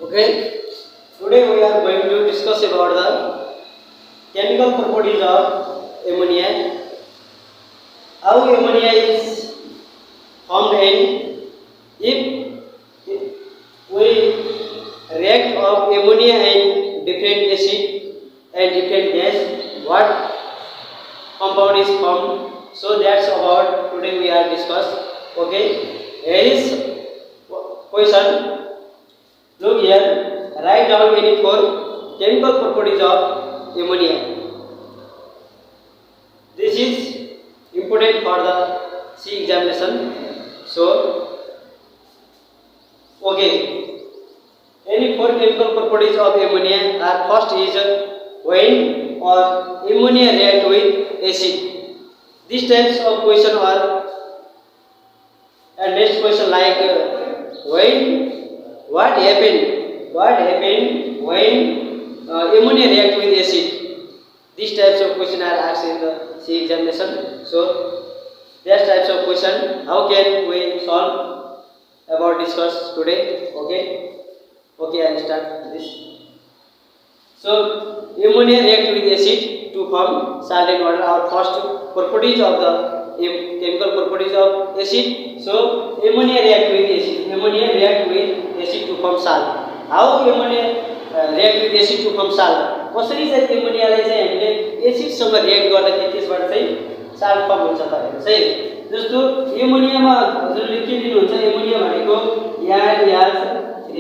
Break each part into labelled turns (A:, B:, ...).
A: Okay, today we are going to discuss about the chemical properties of ammonia, how ammonia is formed, and if we react of ammonia and different acid and different gas, what compound is formed. So that's about today we are discuss. Okay, here is question. Look here, write down any four chemical properties of ammonia. This is important for the C examination. So, okay, any four chemical properties of ammonia are first is when or ammonia react with acid. These types of question are, and next question like when. What happened when ammonia react with acid? These types of question are asked in the C examination. So, these types of question, how can we solve about discuss today? Okay, I'll start this. So, ammonia react with acid to form salt and water. Our first properties of the chemical properties of acid. So, ammonia react with acid. Ammonia react with acid to form salt. How ammonia react with acid to form salt? कसरी चाहिँ एमोनियालाई चाहिँ हामीले एसिडसँग react गर्दाखेरि त्यसबाट चाहिँ salt form हुन्छ तपाईहरु चाहिँ जस्तो एमोनियामा हजुरले के लिनुहुन्छ एमोनिया भनेको NH3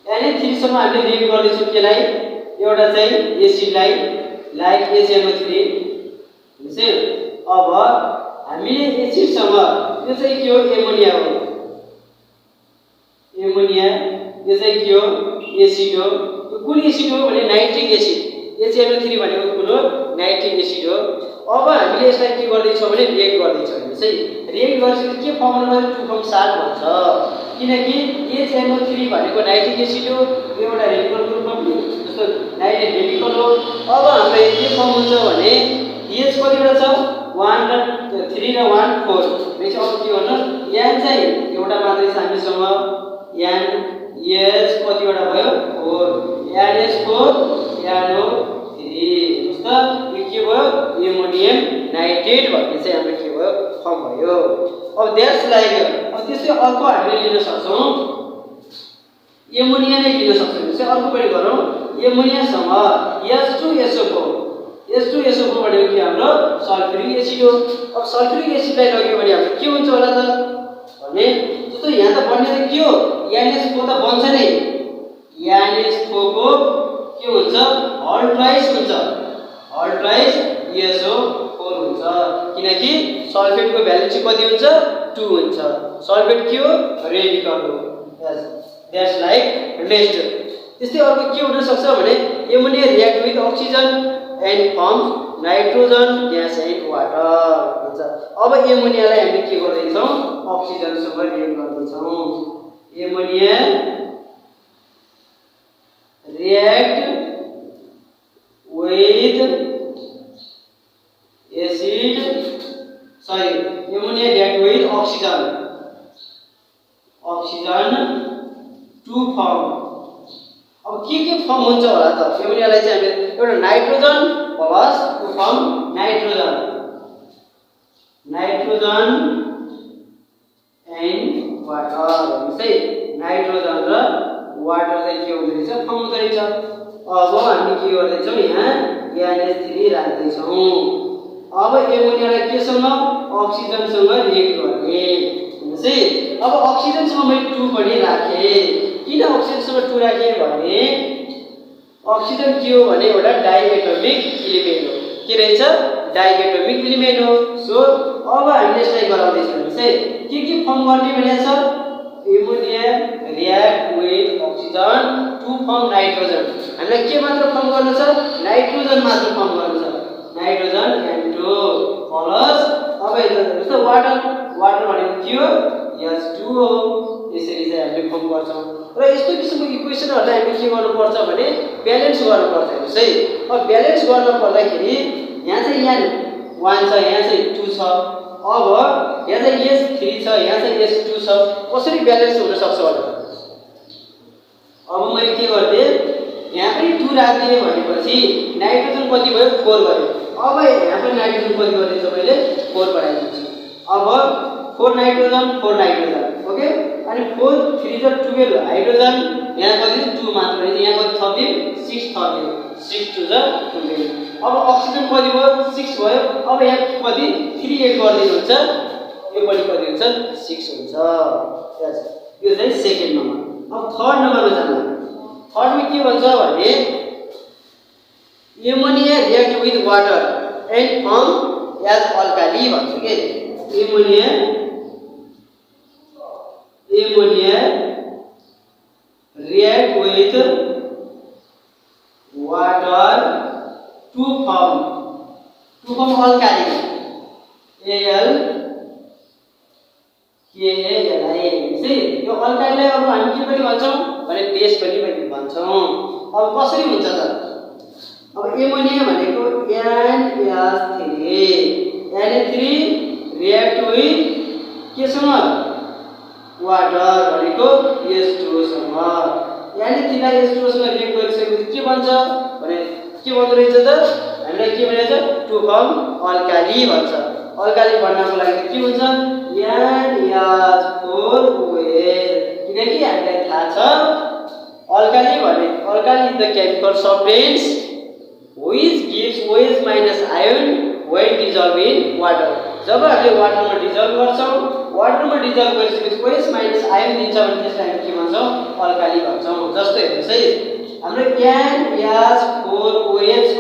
A: NH3 सँग हामीले रिएक्ट गर्दैछौं केलाई एउटा चाहिँ एसिडलाई लाइक HNO3 हैन अब हामीले एसिडसँग यो चाहिँ के हो एमोनिया हो एमोनिया यो चाहिँ के हो एसिड हो कुन एसिड हो भने नाइट्रिक एसिड HNO3 भनेको कुन हो नाइट्रिक एसिड हो अब हामीले यसलाई के गर्दै छौं भने रिएक्ट गर्दै छौं हैन रिएक्ट गरेपछि के फर्म हुन्छ टु फर्म साल्ट भन्छ किनकि HNO3 भनेको नाइट्रिक एसिड हो यो एउटा रेडिकल ग्रुप हो जस्तो नाइट्रेट रेडिकल हो अब हामीले के फर्म हुन्छ भने H कतिवटा छ 1 र 3 र 1 4 बेसी अब के भन्नु N चाहिँ एउटा मात्रै छ हामीसँग N S कतिवटा भयो 4 NH4 NO3 जस्तो यो के भयो एमोनियम नाइट्रेट भन्ने चाहिँ हाम्रो के भयो फर्म भयो अब द्याट्स लाइक अब त्यसै अर्को हामीले लिन सक्छौं एमोनिया नै लिन सक्छौं त्यसै अर्को पनि गरौँ एमोनियासँग H2SO4 H2SO4 भनेको के हाम्रो सल्फ्युरिक एसिड हो अब सल्फ्युरिक एसिडलाई लग्यो भने हाम्रो के हुन्छ होला त भने जस्तो यहाँ त बन्ने त के हो NH4 त बन्छ नै NH4 को के हुन्छ अल्ट्राइस हुन्छ अल्ट्राइस SO4 हुन्छ किनकि सल्फेटको भ्यालु चाहिँ कति हुन्छ 2 हुन्छ सल्फेट के हो रेडिकल हो द्याट्स लाइक नेक्स्ट त्यस्तै अर्को के हुन सक्छ भने ammonia react with oxygen and firms nitrogen gas and water हुन्छ अब एमोनियालाई हामी के गर्दै छौं अक्सिजनसँग रिएक्ट गर्दै छौं ammonia react with acid ammonia react with oxygen to form अब के फर्म हुन्छ होला त एमोनियालाई चाहिँ हामीले एउटा nitrogen plus to form nitrogen and water चाहिँ नाइट्रोजन र वाटर चाहिँ के हुँदैछ फर्म हुँदैछ अब हामी के गर्दैछौं यहाँ NH3 राख्दैछौं अब एमोनियालाई केसँग अक्सिजनसँग रिएक्ट गर्ने हैन अब अक्सिजनसँग मैले 2 पनि राखे किन अक्सिजनसँग 2 राखे भने अक्सिजन के हो भने एउटा डाइएटोमिक एलिमेन्ट हो के रहेछ डाइएटोमिक एलिमेन्ट हो सो अब हामीले यसलाई गराउँदै छौं के फर्म गर्ने भनेको छ ammonia react with oxygen to form nitrogen हामीलाई के मात्र फर्म गर्नु छ नाइट्रोजन मात्र फर्म गर्नु छ नाइट्रोजन N2 प्लस अब जस्तो वाटर भनेको के हो H2 हो यसरी चाहिँ हामीले फर्म गर्छौं र यस्तो किसिमको इक्वेसनहरुलाई हामीले के गर्नु पर्छ भने ब्यालेन्स गर्नु पर्छ है अब ब्यालेन्स गर्न पर्दाखेरि यहाँ चाहिँ N 1 छ यहाँ चाहिँ 2 छ अब यहाँ चाहिँ S3 छ यहाँ चाहिँ S2 छ कसरी ब्यालेन्स हुन सक्छ होला अब मैले के गर्दिएँ यहाँ पनि 2 राखिदिएँ भनेपछि नाइट्रोजन कति भयो 4 भयो। अब यहाँ पनि नाइट्रोजन कति गर्दैछ मैले 4 बनाइदिन्छु। अब 4 नाइट्रोजन ओके। अनि 4 3 जा 12 हाइड्रोजन यहाँ कति 2 मात्र रहेछ, यहाँ कति थपिदिउँ 6 थपिदिउँ 6 2 जा 12। अब अक्सिजन कति भयो 6 भयो। अब यहाँ कति 3 8 गरिदिनुहुन्छ, यो पनि कति हुन्छ 6 हुन्छ। यो चाहिँ सेकेन्ड नम्बर। अब थर्ड नम्बरमा जानु। थर्डमा के भन्छ भने ammonia react with water and form as alkali भन्छ के। Ammonia react with water to form alkali AlKali। यो अल्कालीलाई अब हामी के पनि भन्छौँ भने बेस पनि भन्छौँ। अब कसरी हुन्छ त? अब एमोनिया भनेको Na3 रिएक्ट विथ केसँग वाटर भनेको H2O सँग। Na3 लाई H2O सँग रिएक्ट गरिसकेपछि के भन्छ भने के भन्दो रहेछ त? हामीलाई के भनिन्छ टु फर्म अल्काली भन्छ। अल्काली भन्नको लागि के हुन्छ NH4OH। किनकि हामीलाई थाहा छ अल्काली भने alkali is the chemical substance which gives OH minus ion when dissolved in water। जब हामीले वाटरमा डिजल्भ गर्छौं, वाटरमा डिजल्भ गरिसकेपछि OH माइनस आयन दिन्छ भने त्यसलाई हामी के भन्छौं अल्काली भन्छौं। जस्तो हेर्नुस् है, हाम्रो NH4OH छ,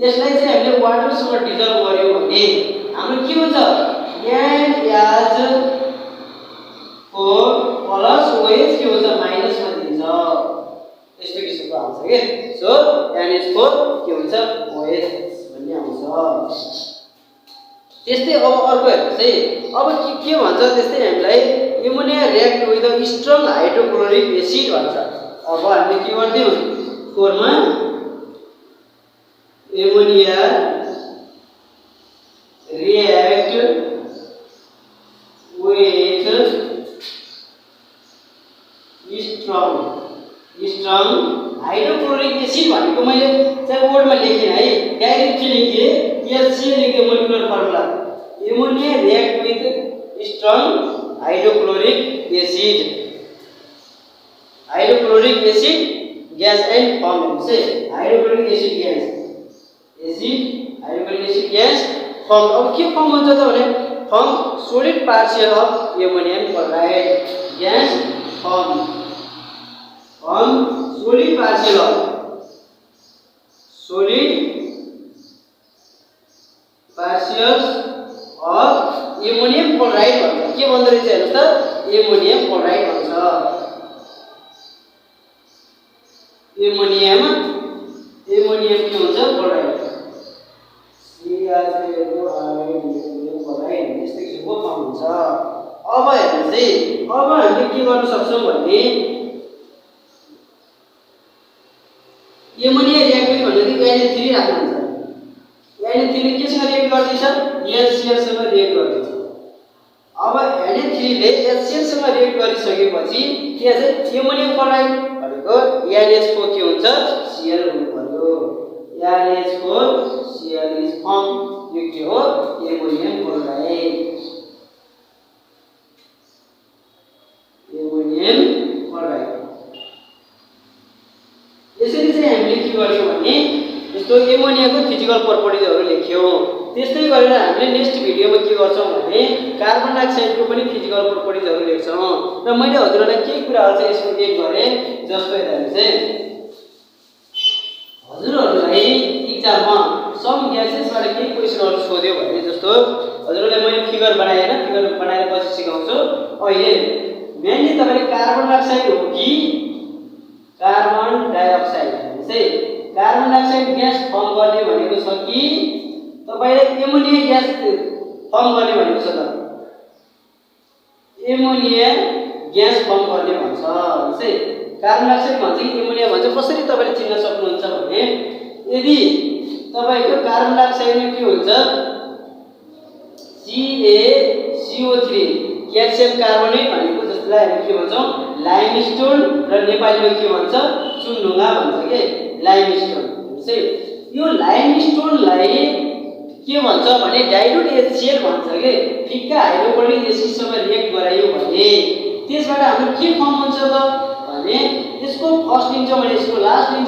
A: यसलाई चाहिँ हामीले वाटरसँग डिजल्भ गर्यौं भने हाम्रो के हुन्छ NH4 प्लस OH के हुन्छ माइनसमा दिन्छ। यस्तो किसिमको आउँछ के। सो NH4 के हुन्छ OH भन्ने आउँछ। त्यस्तै अब अर्को हेर्नुस् है, अब के भन्छ त्यस्तै हामीलाई ammonia react with a strong hydrochloric acid भन्छ। अब हामीले के गर्दियौ 4 मा ammonia react with strong hydrochloric acid भनेको मैले चाहिँ बोर्डमा लेखेँ है, डाइरेक्ट के लेखेँ HCl लेखेँ molecular formula. Ammonia react with strong hydrochloric acid, hydrochloric acid gas and form से hydrochloric acid hydrochloric acid gas form. अब के फॉर्म हुन्छ त भने form solid partial of ammonium chloride gas form solid partial of ammonium chloride भन्छ। के भन्दो रहेछ हेर्नुस् त एमोनियम क्लोराइड भन्छ। एमोनियम के हुन्छ क्लोराइड क्लोराइड यस्तो किसिमको फर्म हुन्छ। अब हेर्नुस् है, अब हामीले के गर्न सक्छौं भने एमोनिया रिएक्ट भनेको Na3 राख्नुहुन्छ। Na3 ले केसँग रिएक्ट गर्दैछ HCl सँग रिएक्ट गर्दैछ। अब Na3 ले HCl सँग रिएक्ट गरिसकेपछि के छ एमोनियम क्लोराइड भनेको NH4 के हुन्छ Cl हुनु पर्यो। NH4Cl is form. यो के हो एमोनियम क्लोराइड। यसरी चाहिँ हामीले के गर्यौं भने यस्तो एमोनियाको फिजिकल प्रपर्टिजहरु लेख्यौं। त्यस्तै गरेर हामीले नेक्स्ट भिडियोमा के गर्छौं भने कार्बन डाइअक्साइडको पनि फिजिकल प्रपर्टिजहरु लेख्छौं। र मैले हजुरहरुलाई केही कुराहरु चाहिँ यसमा लेख गरे। जस्तो हेर्नु चाहिँ हजुरहरुलाई एक्जाममा सम ग्यासेसबाट केही क्वेशनहरु सोध्यो भने जस्तो हजुरहरुलाई मैले फिगर बनाए हैन, फिगर बनाएर पछि सिकाउँछु। अहिले मेनली तपाईले कार्बन डाइअक्साइड हो कि कार्बन डाइअक्साइड चाहिँ कार्बन डाइअक्साइड ग्यास फर्म गर्ने भनेको छ कि तपाईले एमोनिया ग्यास फर्म गर्ने भनेको छ त एमोनिया ग्यास फर्म गर्ने भन्छ। चाहिँ कार्बन डाइअक्साइड भन्छ कि एमोनिया भन्छ कसरी तपाईले चिन्न सक्नुहुन्छ भने यदि तपाईको कार्बन डाइअक्साइडमा के हुन्छ CaCO3 क्याल्सियम कार्बोनेट भनेको जस्तो यसलाई हामी के भन्छौँ लाइमस्टोन र नेपालीमा के भन्छ चुनढुङ्गा भन्छ के लाइमस्टोन चाहिँ यो लाइमस्टोनलाई के भन्छ भने डाइल्युट HCl भन्छ के फिक्का हाइड्रोक्लोरिक एसिडसँग रिएक्ट गरायो भने त्यसबाट हाम्रो के फर्म हुन्छ त भने यसको फर्स्ट लिन्छ भने यसको लास्ट लिन्छ